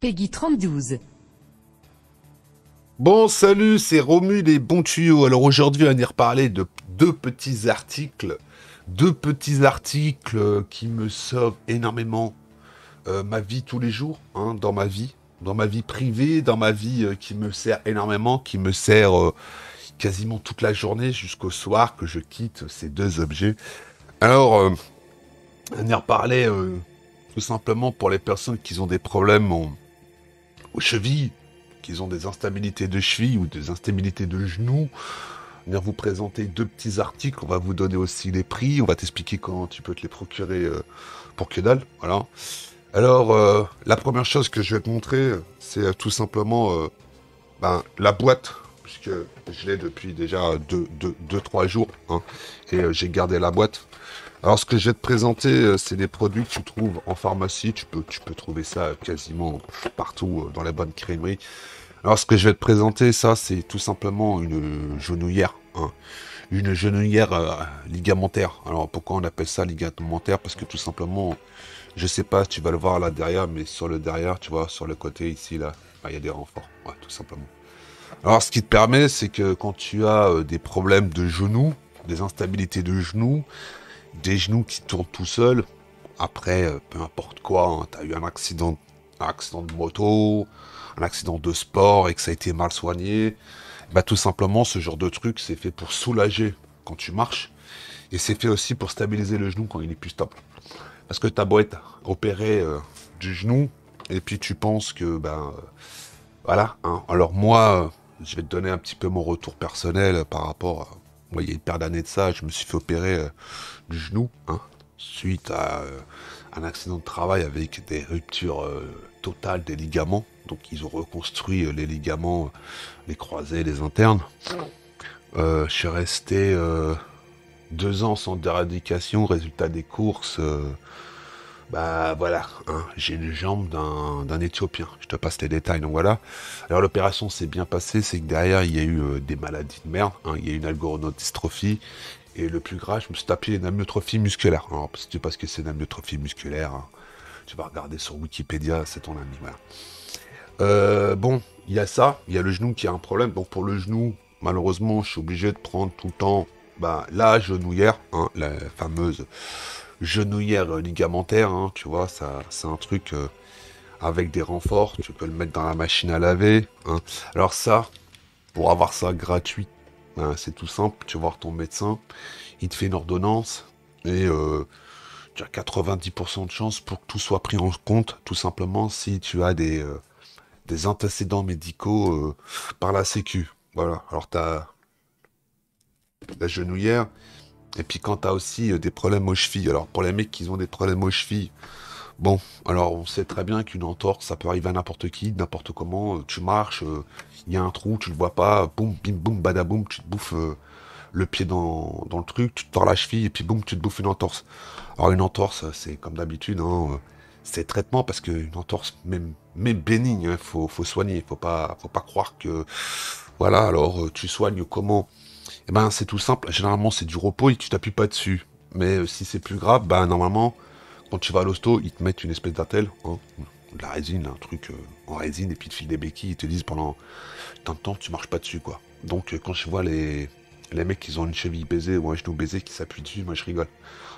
Peggy 3012. Bon, salut, c'est Romu les bons tuyaux. Alors aujourd'hui, on va venir parler de deux petits articles qui me sauvent énormément ma vie tous les jours, hein, dans ma vie privée, dans ma vie qui me sert énormément, qui me sert quasiment toute la journée jusqu'au soir que je quitte ces deux objets. Alors, on va venir parler tout simplement pour les personnes qui ont des problèmes aux chevilles, qu'ils ont des instabilités de cheville ou des instabilités de genoux. Venir vous présenter deux petits articles, on va vous donner aussi les prix, on va t'expliquer comment tu peux te les procurer pour que dalle, voilà. Alors, la première chose que je vais te montrer, c'est tout simplement la boîte, puisque je l'ai depuis déjà 2-3 jours, hein, et j'ai gardé la boîte. Alors, ce que je vais te présenter, c'est des produits que tu trouves en pharmacie, tu peux trouver ça quasiment partout dans les bonnes crèmeries. Alors, ce que je vais te présenter, ça, c'est tout simplement une genouillère, hein. Une genouillère ligamentaire. Alors, pourquoi on appelle ça ligamentaire? Parce que tout simplement, je sais pas, tu vas le voir là derrière, mais sur le derrière, tu vois, sur le côté ici, là, il y a des renforts, ouais, tout simplement. Alors, ce qui te permet, c'est que quand tu as des problèmes de genoux, des instabilités de genoux, des genoux qui tournent tout seuls, après, peu importe quoi, hein, tu as eu un accident de moto, un accident de sport et que ça a été mal soigné, bah tout simplement ce genre de truc c'est fait pour soulager quand tu marches et c'est fait aussi pour stabiliser le genou quand il est plus stable. Parce que t'as beau être opéré du genou et puis tu penses que voilà, hein. Alors moi je vais te donner un petit peu mon retour personnel par rapport à moi, il y a une paire d'années de ça, je me suis fait opérer du genou, hein, suite à un accident de travail avec des ruptures totales des ligaments. Donc ils ont reconstruit les ligaments, les croisés, les internes. Je suis resté 2 ans sans éradication, résultat des courses. Voilà, hein, j'ai une jambe d'un Éthiopien. Je te passe les détails, donc voilà. Alors l'opération s'est bien passée, c'est que derrière il y a eu des maladies de merde, hein. Il y a eu une algoronodystrophie. Et le plus grave, je me suis tapé une amyotrophie musculaire. Alors, si tu sais pas ce que c'est une amyotrophie musculaire, hein, tu vas regarder sur Wikipédia, c'est ton ami, voilà. Bon, il y a ça, il y a le genou qui a un problème. Donc pour le genou, malheureusement, je suis obligé de prendre tout le temps la genouillère, hein, la fameuse genouillère ligamentaire, hein, tu vois, ça, c'est un truc avec des renforts, tu peux le mettre dans la machine à laver, hein. Alors ça, pour avoir ça gratuit, c'est tout simple, tu vas voir ton médecin, il te fait une ordonnance, et tu as 90% de chances pour que tout soit pris en compte, tout simplement si tu as des antécédents médicaux par la sécu. Voilà, alors tu as la genouillère, et puis quand tu as aussi des problèmes aux chevilles, alors pour les mecs qui ont des problèmes aux chevilles, bon, alors on sait très bien qu'une entorse, ça peut arriver à n'importe qui, n'importe comment, tu marches, il y a un trou, tu le vois pas, boum, bim, boum, badaboum, tu te bouffes le pied dans le truc, tu te tords la cheville, et puis boum, tu te bouffes une entorse. Alors une entorse, c'est comme d'habitude, hein, c'est traitement, parce qu'une entorse, même bénigne, hein, faut soigner, faut pas croire que... Voilà, alors tu soignes comment? Eh ben c'est tout simple, généralement c'est du repos et tu t'appuies pas dessus. Mais si c'est plus grave, normalement, quand tu vas à l'hosto, ils te mettent une espèce d'attelle, hein, de la résine, un truc en résine, et puis ils te filent des béquilles, ils te disent pendant tant de temps tu marches pas dessus, quoi. Donc quand je vois les mecs qui ont une cheville baisée ou un genou baisé qui s'appuient dessus, moi je rigole.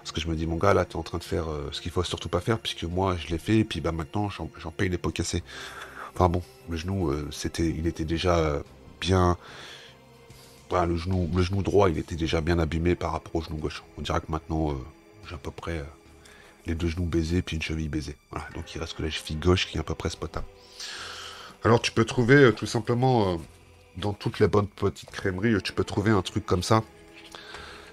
Parce que je me dis, mon gars, là, t'es en train de faire ce qu'il faut surtout pas faire, puisque moi je l'ai fait, et puis maintenant j'en paye les pots cassés. Enfin bon, le genou, il était déjà bien... Voilà, le genou droit, il était déjà bien abîmé par rapport au genou gauche. On dirait que maintenant, j'ai à peu près les deux genoux baisés, puis une cheville baisée. Voilà, donc il reste que la cheville gauche qui est à peu près spotable. Alors tu peux trouver tout simplement, dans toutes les bonnes petites crèmeries, tu peux trouver un truc comme ça.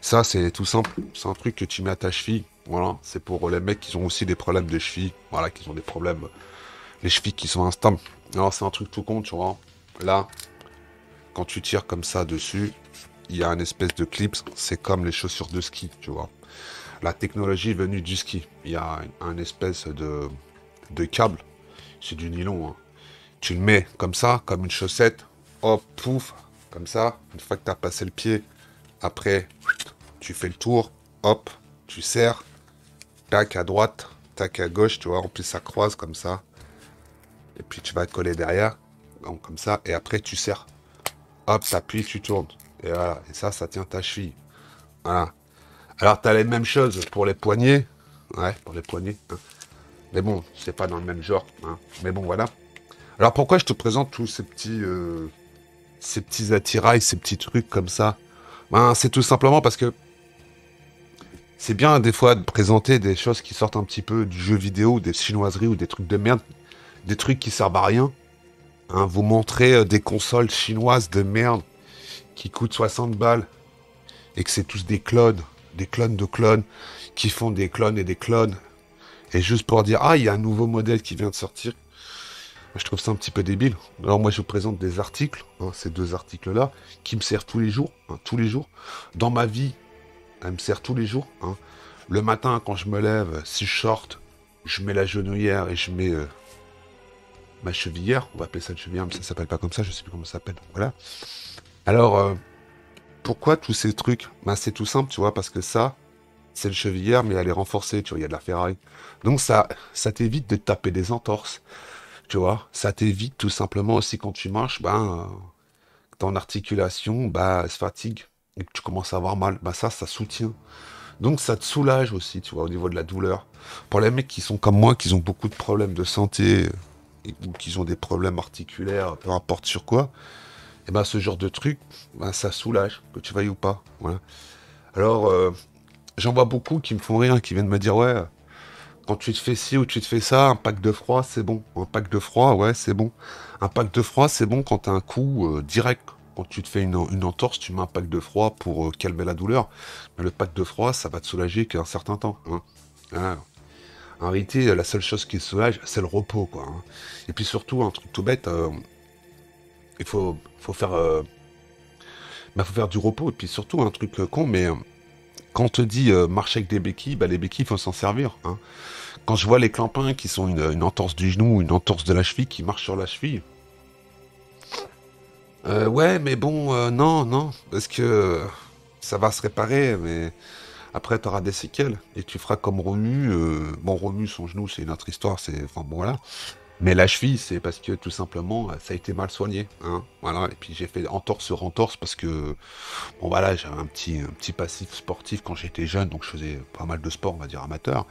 Ça, c'est tout simple. C'est un truc que tu mets à ta cheville. Voilà, c'est pour les mecs qui ont aussi des problèmes de cheville. Voilà, qui ont des problèmes, les chevilles qui sont instables. Alors c'est un truc tout con, tu vois. Là, quand tu tires comme ça dessus, il y a une espèce de clip, c'est comme les chaussures de ski, tu vois. La technologie est venue du ski. Il y a un espèce de câble, c'est du nylon, hein. Tu le mets comme ça, comme une chaussette, hop, pouf, comme ça. Une fois que tu as passé le pied, après, tu fais le tour, hop, tu serres, tac à droite, tac à gauche, tu vois, en plus ça croise comme ça. et puis tu vas te coller derrière, donc comme ça, et après tu serres. Hop, t'appuies, tu tournes. Et voilà, et ça tient ta cheville. Voilà. Alors t'as les mêmes choses pour les poignets. Ouais, pour les poignets. Hein. Mais bon, c'est pas dans le même genre. Hein. Mais bon, voilà. Alors pourquoi je te présente tous ces petits attirails, ces petits trucs comme ça? Ben, c'est tout simplement parce que c'est bien des fois de présenter des choses qui sortent un petit peu du jeu vidéo, des chinoiseries ou des trucs de merde, des trucs qui servent à rien. Hein, vous montrez des consoles chinoises de merde qui coûtent 60 balles et que c'est tous des clones de clones qui font des clones et des clones. Et juste pour dire, ah, il y a un nouveau modèle qui vient de sortir. Je trouve ça un petit peu débile. Alors moi, je vous présente des articles, hein, ces deux articles-là, qui me servent tous les jours, hein, tous les jours. Dans ma vie, elle me sert tous les jours. Hein. Le matin, quand je me lève, si je sorte, je mets la genouillère et je mets ma chevillère. On va appeler ça une chevillère, mais ça s'appelle pas comme ça, je sais plus comment ça s'appelle. Voilà. Alors, pourquoi tous ces trucs? Ben, c'est tout simple, tu vois, parce que ça, c'est une chevillère, mais elle est renforcée, tu vois, il y a de la ferraille. Donc ça t'évite de te taper des entorses, tu vois. Ça t'évite tout simplement aussi quand tu marches, ton articulation, elle se fatigue et que tu commences à avoir mal. Ça soutient. Donc ça te soulage aussi, tu vois, au niveau de la douleur. Pour les mecs qui sont comme moi, qui ont beaucoup de problèmes de santé, ou qui ont des problèmes articulaires, peu importe sur quoi, et ce genre de truc, ça soulage, que tu veuilles ou pas. Voilà. Alors, j'en vois beaucoup qui me font rire, qui viennent me dire, ouais, quand tu te fais ci ou tu te fais ça, un pack de froid, c'est bon. Un pack de froid, ouais, c'est bon. Un pack de froid, c'est bon quand t'as un coup direct. Quand tu te fais une entorse, tu mets un pack de froid pour calmer la douleur. Mais le pack de froid, ça va te soulager qu'un certain temps. Hein. Hein. En réalité, la seule chose qui soulage, c'est le repos, quoi. Hein. Et puis surtout, un truc tout bête, il faut faire, faut faire du repos. Et puis surtout, un truc con, mais quand on te dit marcher avec des béquilles, les béquilles, il faut s'en servir. Hein. Quand je vois les clampins qui sont une entorse du genou, une entorse de la cheville, qui marchent sur la cheville, ouais, mais bon, non, non, parce que ça va se réparer, mais après, tu auras des séquelles, et tu feras comme Romu. Bon, Romu, son genou, c'est une autre histoire, c'est... Enfin, bon, voilà. Mais la cheville, c'est parce que, tout simplement, ça a été mal soigné, hein, voilà. Et puis, j'ai fait entorse sur entorse, parce que, bon, voilà, j'avais un petit passif sportif quand j'étais jeune, donc je faisais pas mal de sport, on va dire, amateur.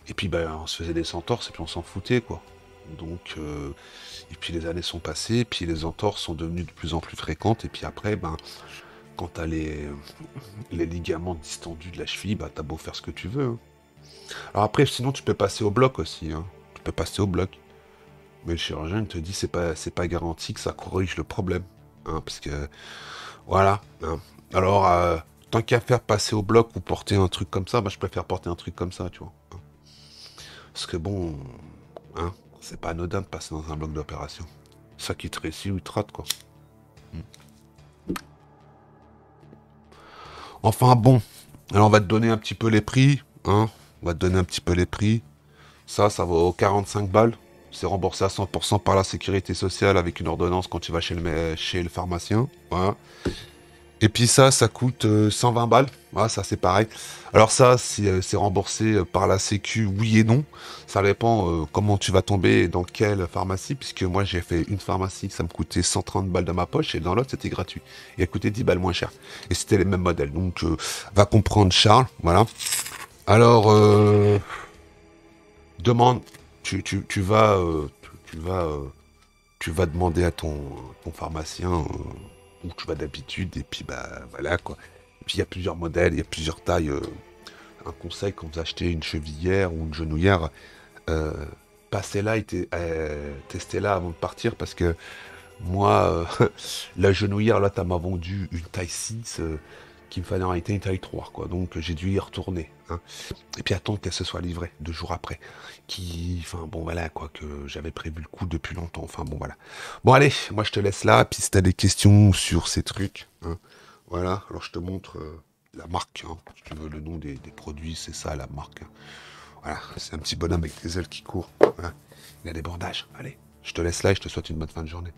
Et puis, on se faisait des entorses, et puis on s'en foutait, quoi. Donc, et puis les années sont passées, puis les entorses sont devenues de plus en plus fréquentes, et puis après, quand t'as les ligaments distendus de la cheville, t'as beau faire ce que tu veux. Hein. Alors après, sinon tu peux passer au bloc aussi, hein. Tu peux passer au bloc. Mais le chirurgien il te dit c'est pas garanti que ça corrige le problème. Hein, parce que voilà. Hein. Alors tant qu'à faire passer au bloc ou porter un truc comme ça, je préfère porter un truc comme ça, tu vois. Hein. Parce que bon, hein, c'est pas anodin de passer dans un bloc d'opération. Ça qui te réussit ou il te rate, quoi. Hmm. Enfin bon, alors on va te donner un petit peu les prix, hein. On va te donner un petit peu les prix. Ça vaut 45 balles. C'est remboursé à 100% par la sécurité sociale avec une ordonnance quand tu vas chez le pharmacien. Voilà. Et puis ça coûte 120 balles. Voilà, ça c'est pareil. Alors ça, c'est remboursé par la sécu, oui et non. Ça dépend comment tu vas tomber et dans quelle pharmacie. Puisque moi j'ai fait une pharmacie, ça me coûtait 130 balles dans ma poche. Et dans l'autre, c'était gratuit. Et elle coûtait 10 balles moins cher. Et c'était les mêmes modèles. Donc va comprendre Charles. Voilà. Alors, demande, tu vas, tu vas demander à ton pharmacien où tu vas d'habitude, et puis voilà quoi. Et puis il y a plusieurs modèles, il y a plusieurs tailles. Un conseil quand vous achetez une chevillère ou une genouillère, euh, passez-la et testez-la avant de partir parce que moi, la genouillère, là, t'as m'a vendu une taille 6 qui me fallait en réalité une taille 3 quoi. Donc j'ai dû y retourner. Hein. Et puis attendre qu'elle se soit livrée 2 jours après. Enfin bon voilà quoi, que j'avais prévu le coup depuis longtemps. Enfin bon voilà. Bon allez, moi je te laisse là. Puis si t'as des questions sur ces trucs, hein, voilà. Alors je te montre la marque. Hein. Si tu veux le nom des produits, c'est ça la marque. Hein. Voilà, c'est un petit bonhomme avec des ailes qui court. Hein. Il a des bandages. Allez, je te laisse là et je te souhaite une bonne fin de journée.